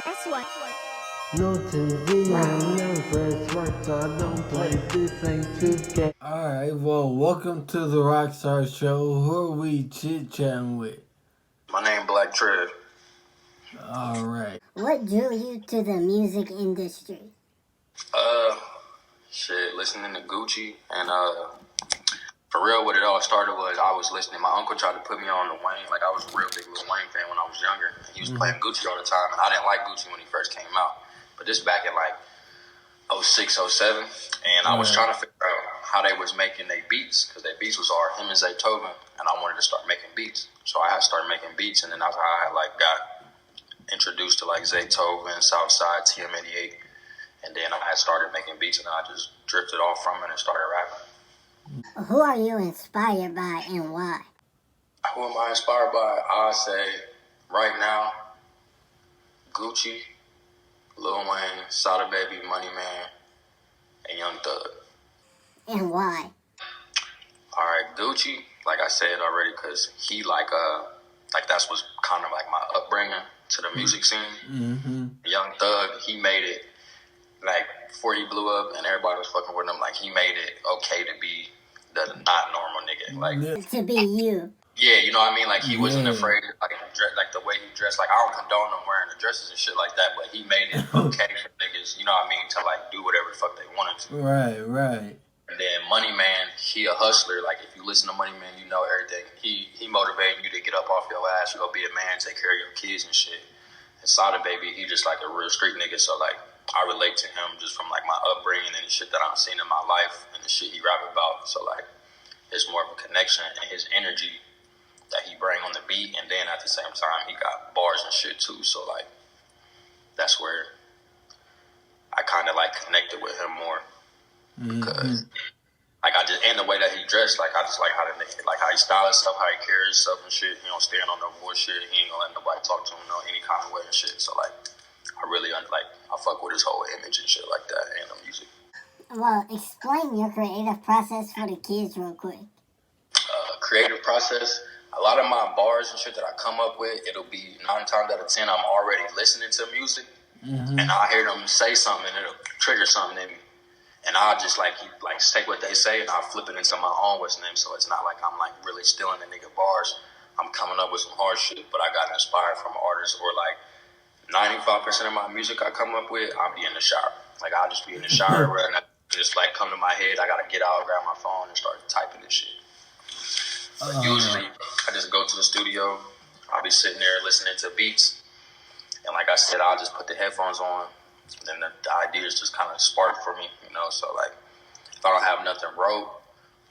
That's what. No TV, I never work, so I don't play this ain't 2K. Alright, well, welcome to the RokStar show. Who are we chit-chatting with? My name Trev. Alright. What drew you to the music industry? Listening to Gucci, and for real, what it all started was I was listening. My uncle tried to put me on the Wayne. Like, I was a real big Lil Wayne fan when I was younger. He was playing Gucci all the time, and I didn't like Gucci when he first came out. But this back in like 06, 07, and I was trying to figure out how they was making their beats, because their beats was all him and Zaytoven, and I wanted to start making beats. So I had started making beats, and then that's how I got introduced to like Zaytoven, Southside, TM88, and then I had started making beats, and I just drifted off from it and started rapping. Who are you inspired by and why? Who am I inspired by? I say right now, Gucci, Lil Wayne, Sada Baby, Money Man, and Young Thug. And why? All right, Gucci, like I said already, because he like that's was kind of like my upbringing to the music scene. Mm-hmm. Young Thug, he made it like before he blew up and everybody was fucking with him. Like, he made it okay to be the not normal nigga. Like, To be you. yeah, you know what I mean? Like, he wasn't afraid of, like the way he dressed. Like, I don't condone him wearing the dresses and shit like that, but he made it okay for niggas, you know what I mean, to like do whatever the fuck they wanted to. Right. And then Money Man, he a hustler. Like, if you listen to Money Man, you know everything. He motivating you to get up off your ass, you go be a man, take care of your kids and shit. And Sada Baby, he just like a real street nigga, so like I relate to him just from like my upbringing and the shit that I've seen in my life and the shit he rap about. So like, it's more of a connection, and his energy that he bring on the beat, and then at the same time he got bars and shit too. So like, that's where I kind of like connected with him more, because like I just, and the way that he dressed, like I just like how he style himself, how he carries himself and shit. He don't stand on no bullshit. He ain't gonna let nobody talk to him any kind of way and shit. So like, I really I fuck with his whole image and shit like that, and the music. Well, explain your creative process for the kids real quick. Creative process. A lot of my bars and shit that I come up with, it'll be 9 times out of 10 I'm already listening to music, and I hear them say something, and it'll trigger something in me, and I'll just like take what they say and I'll flip it into my own with them. So it's not like I'm like really stealing the nigga bars. I'm coming up with some hard shit, but I got inspired from artists, or like 95% of my music I come up with, I'll be in the shower. Like, I'll just be in the shower and just like come to my head. I gotta get out, grab my phone, and start typing this shit. But usually, I just go to the studio. I'll be sitting there listening to beats, and like I said, I'll just put the headphones on, and then the ideas just kind of spark for me, you know. So like, if I don't have nothing wrote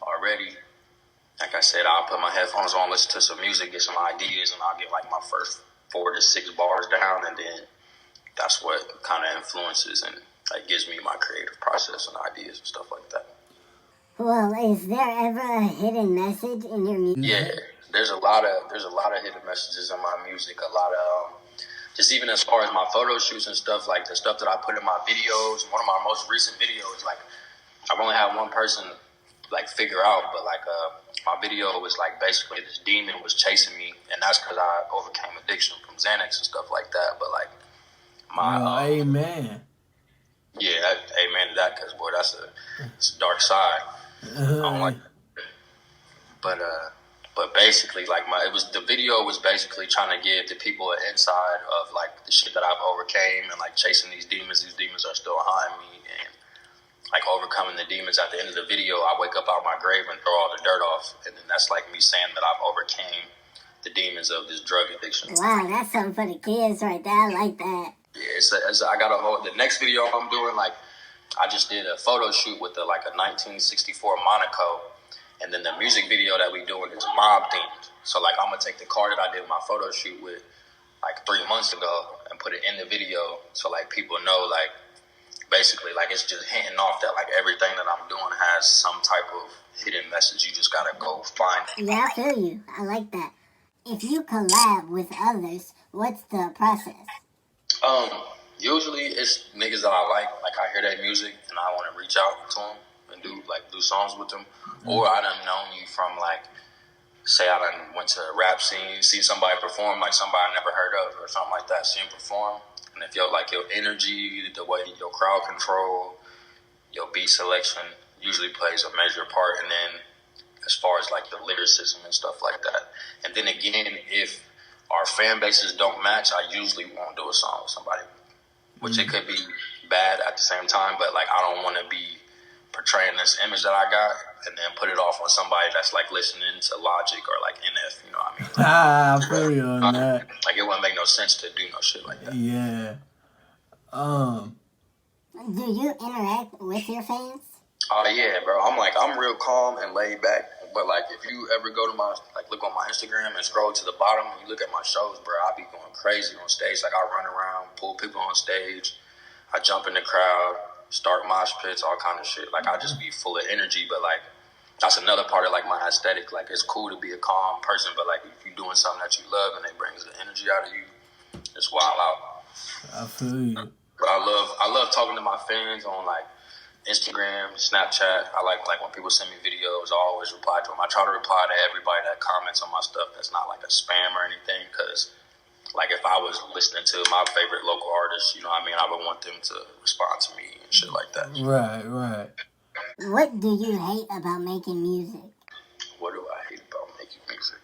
already, like I said, I'll put my headphones on, listen to some music, get some ideas, and I'll get like my first 4 to 6 bars down, and then that's what kind of influences and like gives me my creative process and ideas and stuff like that. Well, is there ever a hidden message in your music? Yeah, there's a lot of hidden messages in my music. A lot of just even as far as my photo shoots and stuff, like the stuff that I put in my videos. One of my most recent videos, like I've only had one person like figure out, but like my video was like basically this demon was chasing me, and that's because I overcame addiction from Xanax and stuff like that. But like my amen. Yeah, amen to that, because boy, it's a dark side. I don't like it. But basically, like the video was basically trying to give the people an inside of like the shit that I've overcame, and like chasing these demons. These demons are still behind me, and like overcoming the demons. At the end of the video, I wake up out my grave and throw all the dirt off, and then that's like me saying that I've overcame the demons of this drug addiction. Wow, that's something for the kids right there. I like that. Yeah, I got the next video I'm doing, like I just did a photo shoot with a 1964 Monaco, and then the music video that we doing is mob themed. So like I'm gonna take the car that I did my photo shoot with like 3 months ago and put it in the video, so like people know, like basically like it's just hinting off that like everything that I'm doing has some type of hidden message. You just gotta go find it. Yeah, I feel you. I like that. If you collab with others, what's the process? Usually it's niggas that I like. Like, I hear their music and I want to reach out to them and do songs with them. Or I done known you from like say I done went to a rap scene, see somebody perform like somebody I never heard of or something like that, see him perform. And if your energy, the way your crowd control, your beat selection usually plays a major part. And then as far as like the lyricism and stuff like that. And then again, if our fan bases don't match, I usually won't do a song with somebody, which it could be bad at the same time, but like I don't want to be portraying this image that I got and then put it off on somebody that's like listening to Logic or like NF, you know what I mean? I feel you on that. Like it wouldn't make no sense to do no shit like that. Yeah. Do you interact with your fans? Oh yeah, bro. I'm real calm and laid back. But like if you ever go to my look on my Instagram and scroll to the bottom and you look at my shows, bro, I be going crazy on stage. Like I run around, pull people on stage, I jump in the crowd, start mosh pits, all kind of shit. Like I just be full of energy. But like that's another part of like my aesthetic. Like it's cool to be a calm person, but like if you're doing something that you love and it brings the energy out of you, it's wild out. I feel you. But I love talking to my fans on like Instagram, Snapchat. I like when people send me videos, I always reply to them. I try to reply to everybody that comments on my stuff that's not like a spam or anything, because like if I was listening to my favorite local artist, you know what I mean, I would want them to respond to me and shit like that. Right. What do you hate about making music? What do I hate about making music?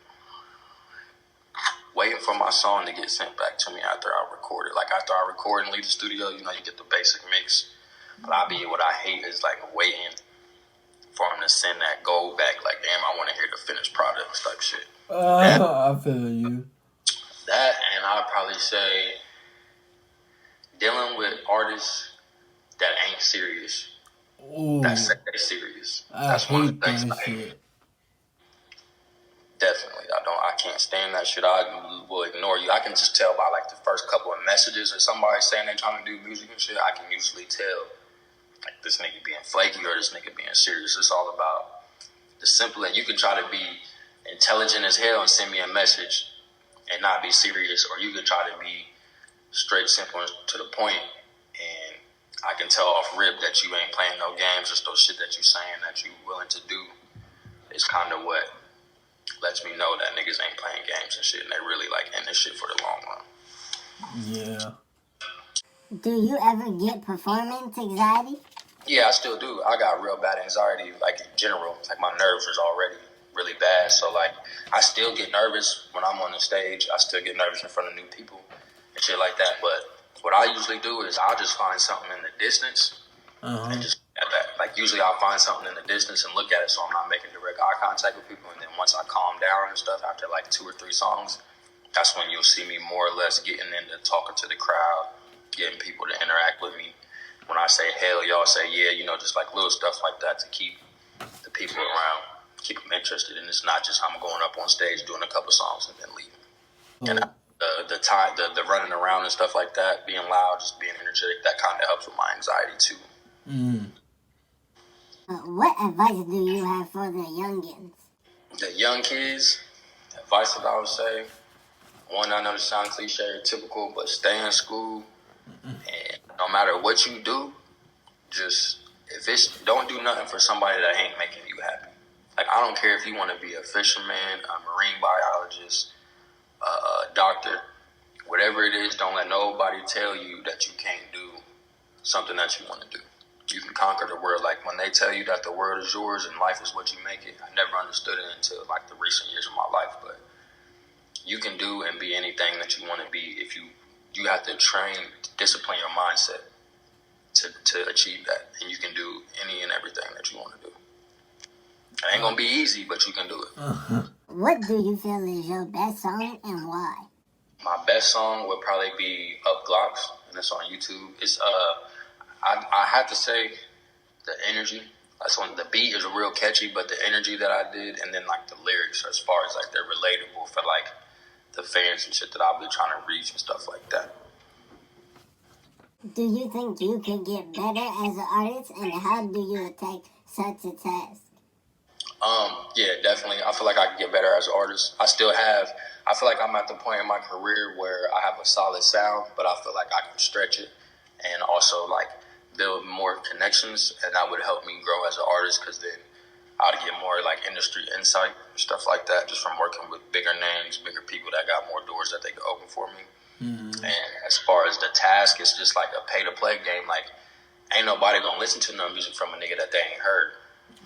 Waiting for my song to get sent back to me after I record it. Like after I record and leave the studio, you know, you get the basic mix. But what I hate is like waiting for him to send that gold back. Like, damn, I want to hear the finished product type shit. I feel you. That, and I'd probably say dealing with artists that ain't serious. Ooh, That say they serious. I That's one of hate the things that I hate. shit. Definitely, I can't stand that shit. I will ignore you. I can just tell by like the first couple of messages or somebody saying they're trying to do music and shit. I can usually tell like this nigga being flaky or this nigga being serious. It's all about the simple. And you can try to be intelligent as hell and send me a message and not be serious, or you can try to be straight, simple, and to the point, and I can tell off rip that you ain't playing no games. Just those shit that you saying that you willing to do is kind of what lets me know that niggas ain't playing games and shit, and they really like in this shit for the long run. Yeah. Do you ever get performance anxiety? Yeah, I still do. I got real bad anxiety, like in general. Like my nerves is already really bad, so like I still get nervous when I'm on the stage. I still get nervous in front of new people and shit like that. But what I usually do is I'll just find something in the distance and just at that. Like usually I'll find something in the distance and look at it, so I'm not making direct eye contact with people. And then once I calm down and stuff after like 2 or 3 songs, that's when you'll see me more or less getting into talking to the crowd, getting people to interact with me. When I say hell, y'all say yeah, you know, just like little stuff like that to keep the people around, keep them interested. And it's not just I'm going up on stage doing a couple songs and then leaving. And the running around and stuff like that, being loud, just being energetic, that kind of helps with my anxiety too. What advice do you have for the youngins? The young kids, advice that I would say, one, I know this sounds cliche or typical, but stay in school. And no matter what you do, just don't do nothing for somebody that ain't making you happy. Like I don't care if you want to be a fisherman, a marine biologist, a doctor, whatever it is. Don't let nobody tell you that you can't do something that you want to do. You can conquer the world. Like when they tell you that the world is yours and life is what you make it, I never understood it until like the recent years of my life. But you can do and be anything that you want to be if you have to train, discipline your mindset to achieve that. And you can do any and everything that you want to do. It ain't going to be easy, but you can do it. What do you feel is your best song and why? My best song would probably be Up Glocks, and it's on YouTube. It's I have to say the energy. That's when the beat is real catchy, but the energy that I did, and then like the lyrics, as far as like they're relatable for like the fans and shit that I'll be trying to reach and stuff like that. Do you think you could get better as an artist, and how do you attack such a task? Yeah, definitely. I feel like I can get better as an artist. I feel like I'm at the point in my career where I have a solid sound, but I feel like I can stretch it and also like build more connections, and that would help me grow as an artist, because then how to get more like industry insight, stuff like that, just from working with bigger names, bigger people that got more doors that they could open for me. Mm-hmm. And as far as the task, it's just like a pay-to-play game. Like, ain't nobody gonna listen to no music from a nigga that they ain't heard.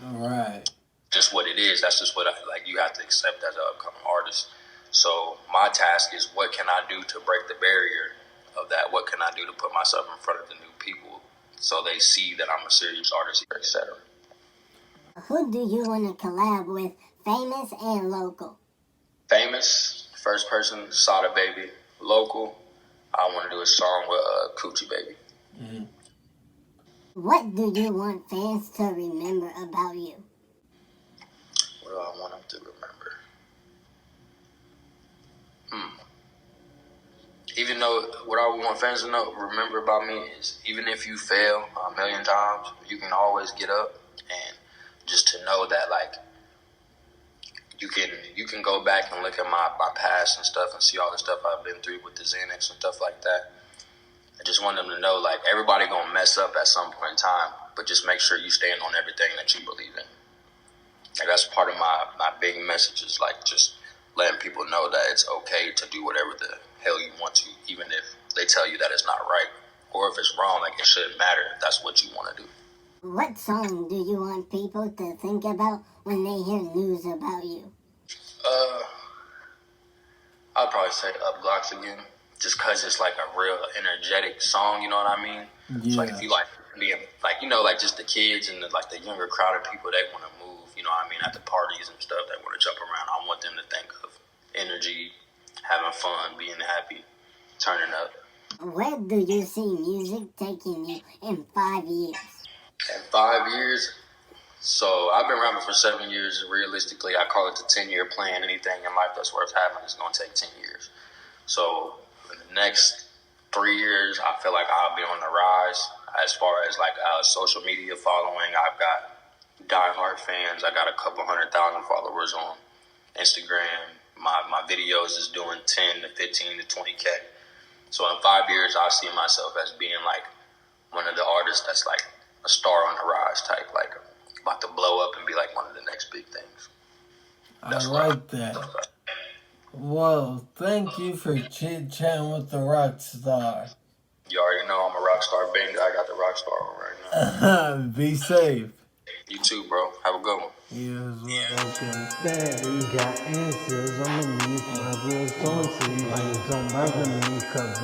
All right. Just what it is. That's just what you have to accept as an upcoming artist. So my task is, what can I do to break the barrier of that? What can I do to put myself in front of the new people so they see that I'm a serious artist, etc. Who do you want to collab with, famous and local? Famous, first person, Sada Baby. Local, I want to do a song with Coochie Baby. Mm-hmm. What do you want fans to remember about you? What do I want them to remember? Even though what I want fans to remember about me is, even if you fail a million times, you can always get up, and just to know that like you can go back and look at my past and stuff and see all the stuff I've been through with the Xanax and stuff like that. I just want them to know, like, everybody gonna mess up at some point in time, but just make sure you stand on everything that you believe in. Like, that's part of my big message, is like just letting people know that it's okay to do whatever the hell you want to, even if they tell you that it's not right, or if it's wrong. Like, it shouldn't matter if that's what you want to do. What song do you want people to think about when they hear news about you? I'd probably say Blvck again, just cause it's like a real energetic song. You know what I mean? Yeah. So like, if you like being like, you know, like just the kids and the younger crowd of people, they want to move. You know what I mean? At the parties and stuff, they want to jump around. I want them to think of energy, having fun, being happy, turning up. Where do you see music taking you in 5 years? In 5 years, so I've been rapping for 7 years. Realistically, I call it the 10-year plan. Anything in life that's worth having is going to take 10 years. So in the next 3 years, I feel like I'll be on the rise as far as like social media following. I've got diehard fans. I got a couple 100,000 followers on Instagram. My videos is doing 10 to 15 to 20K. So in 5 years, I see myself as being like one of the artists that's like a star on the rise type, like about to blow up and be like one of the next big things. I like that. Well, thank you for chit-chatting with the RokStar. You already know I'm a RokStar baby. I got the RokStar on right now. Be safe. You too, bro. Have a good one. Yes, okay. Daddy got answers underneath my real sources. Like, don't bother me, cause